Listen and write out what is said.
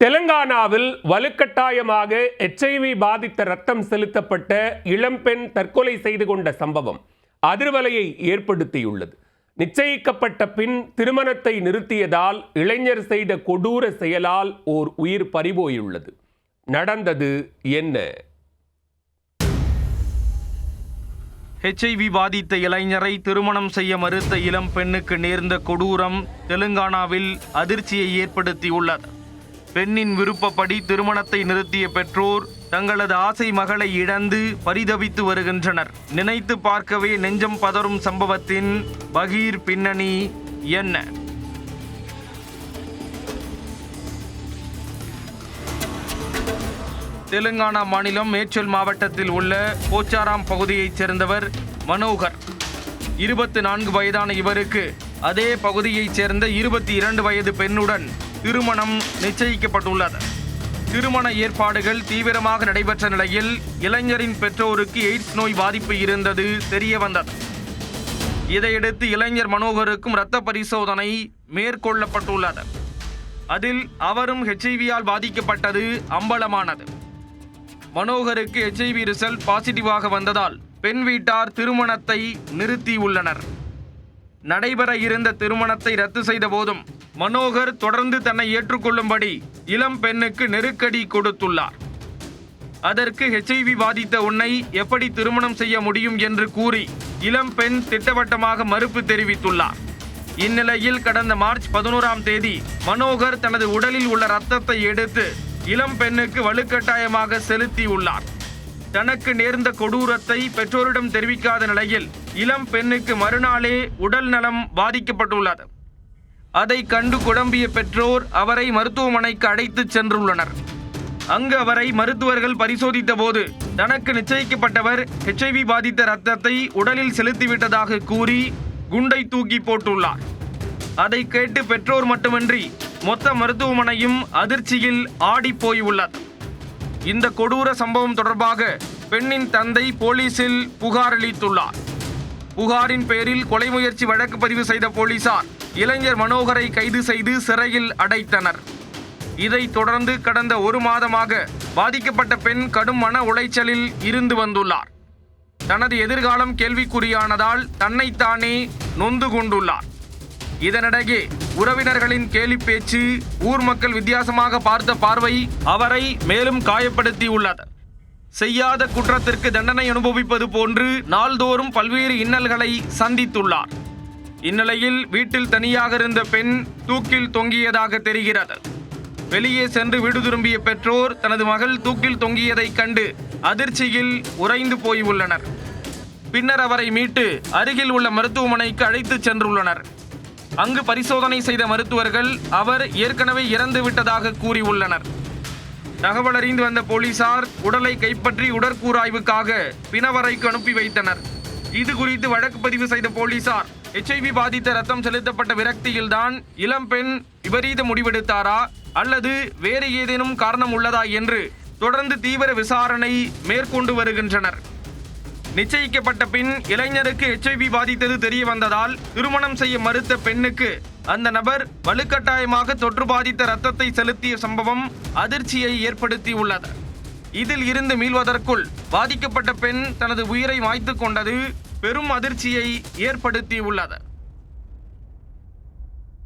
தெலங்கானாவில் வலுக்கட்டாயமாக HIV பாதித்த ரத்தம் செலுத்தப்பட்ட இளம்பெண் தற்கொலை செய்து கொண்ட சம்பவம் அதிர்வலையை ஏற்படுத்தியுள்ளது. நிச்சயிக்கப்பட்ட பின் திருமணத்தை நிறுத்தியதால் இளைஞர் செய்த கொடூர செயலால் ஓர் உயிர் பறிபோயுள்ளது. நடந்தது என்ன? HIV பாதித்த இளைஞரை திருமணம் செய்ய மறுத்த இளம் பெண்ணுக்கு நேர்ந்த கொடூரம் தெலுங்கானாவில் அதிர்ச்சியை ஏற்படுத்தியுள்ளது. பெண்ணின் விருப்பப்படி திருமணத்தை நிறுத்திய பெற்றோர் தங்களது ஆசை மகளை இழந்து பரிதவித்து வருகின்றனர். நினைத்து பார்க்கவே நெஞ்சம் பதறும் சம்பவத்தின் பகீர் பின்னணி என்ன? தெலுங்கானா மாநிலம் மேச்சல் மாவட்டத்தில் உள்ள போச்சாராம் பகுதியைச் சேர்ந்தவர் மனோகர். 24 வயதான இவருக்கு அதே பகுதியைச் சேர்ந்த 22 வயது பெண்ணுடன் திருமணம் நிச்சயிக்கப்பட்டுள்ளது. திருமண ஏற்பாடுகள் தீவிரமாக நடைபெற்ற நிலையில் இளைஞரின் பெற்றோருக்கு எய்ட்ஸ் நோய் பாதிப்பு இருந்தது தெரிய வந்தது. இதையடுத்து இளைஞர் மனோகருக்கும் இரத்த பரிசோதனை மேற்கொள்ளப்பட்டுள்ளது. அதில் அவரும் HIV-யால் பாதிக்கப்பட்டது அம்பலமானது. மனோகருக்கு HIV ரிசல்ட் பாசிட்டிவாக வந்ததால் பெண் வீட்டார் திருமணத்தை நிறுத்தியுள்ளனர். நடைபெற இருந்த திருமணத்தை ரத்து செய்த போதும் மனோகர் தொடர்ந்து தன்னை ஏற்றுக்கொள்ளும்படி இளம் பெண்ணுக்கு நெருக்கடி கொடுத்துள்ளார். அதற்கு HIV பாதித்த உன்னை எப்படி திருமணம் செய்ய முடியும் என்று கூறி இளம் பெண் திட்டவட்டமாக மறுப்பு தெரிவித்துள்ளார். இந்நிலையில் கடந்த மார்ச் 11ஆம் தேதி மனோகர் தனது உடலில் உள்ள இரத்தத்தை எடுத்து இளம் பெண்ணுக்கு வலுக்கட்டாயமாக செலுத்தியுள்ளார். தனக்கு நேர்ந்த கொடூரத்தை பெற்றோரிடம் தெரிவிக்காத நிலையில் இளம் பெண்ணுக்கு மறுநாளே உடல் நலம் பாதிக்கப்பட்டுள்ளது. அதை கண்டு குழம்பிய பெற்றோர் அவரை மருத்துவமனைக்கு அழைத்துச் சென்றுள்ளனர். அங்கு அவரை மருத்துவர்கள் பரிசோதித்த போது தனக்கு நிச்சயிக்கப்பட்டவர் HIV பாதித்த இரத்தத்தை உடலில் செலுத்திவிட்டதாக கூறி குண்டை தூக்கி போட்டுள்ளார். அதை கேட்டு பெற்றோர் மட்டுமின்றி மொத்த மருத்துவமனையும் அதிர்ச்சியில் ஆடி போயுள்ளது. இந்த கொடூர சம்பவம் தொடர்பாக பெண்ணின் தந்தை போலீசில் புகார் அளித்துள்ளார். புகாரின் பேரில் கொலை முயற்சி வழக்கு பதிவு செய்த போலீசார் இளைஞர் மனோகரை கைது செய்து சிறையில் அடைத்தனர். இதைத் தொடர்ந்து கடந்த 1 மாதமாக பாதிக்கப்பட்ட பெண் கடும் மன உளைச்சலில் இருந்து வந்துள்ளார். தனது எதிர்காலம் கேள்விக்குறியானதால் தன்னைத்தானே நொந்து கொண்டுள்ளார். இதனிடையே உறவினர்களின் கேலி பேச்சு, ஊர் மக்கள் வித்தியாசமாக பார்த்த பார்வை அவரை மேலும் காயப்படுத்தியுள்ளது. செய்யாத குற்றத்திற்கு தண்டனை அனுபவிப்பது போன்று நாள்தோறும் பல்வேறு இன்னல்களை சந்தித்துள்ளார். இந்நிலையில் வீட்டில் தனியாக இருந்த பெண் தூக்கில் தொங்கியதாக தெரிகிறது. வெளியே சென்று வீடு திரும்பிய பெற்றோர் தனது மகள் தூக்கில் தொங்கியதைக் கண்டு அதிர்ச்சியில் உறைந்து போயுள்ளனர். பின்னர் அவரை மீட்டு அருகில் உள்ள மருத்துவமனைக்கு அழைத்துச் சென்றுள்ளனர். அங்கு பரிசோதனை செய்த மருத்துவர்கள் அவர் ஏற்கனவே இறந்து விட்டதாக கூறியுள்ளனர். தகவல் அறிந்து வந்த போலீசார் உடலை கைப்பற்றி உடற்கூறாய்வுக்காக பிணவரைக்கு அனுப்பி வைத்தனர். இது குறித்து வழக்கு பதிவு செய்த போலீசார் HIV பாதித்த ரத்தம் செலுத்தப்பட்ட விரக்தியில்தான் இளம்பெண் விபரீத முடிவெடுத்தாரா அல்லது வேறு ஏதேனும் காரணம் உள்ளதா என்று தொடர்ந்து தீவிர விசாரணை மேற்கொண்டு வருகின்றனர். நிச்சயிக்கப்பட்ட பின் இளைஞருக்கு HIV பாதித்தது தெரிய வந்ததால் திருமணம் செய்ய மறுத்த பெண்ணுக்கு அந்த நபர் வலுக்கட்டாயமாக தொற்று பாதித்த இரத்தத்தை செலுத்திய சம்பவம் அதிர்ச்சியை ஏற்படுத்தியுள்ளது. இதில் இருந்து மீள்வதற்குள் பாதிக்கப்பட்ட பெண் தனது உயிரை மாய்த்து கொண்டது பெரும் அதிர்ச்சியை ஏற்படுத்தியுள்ளது.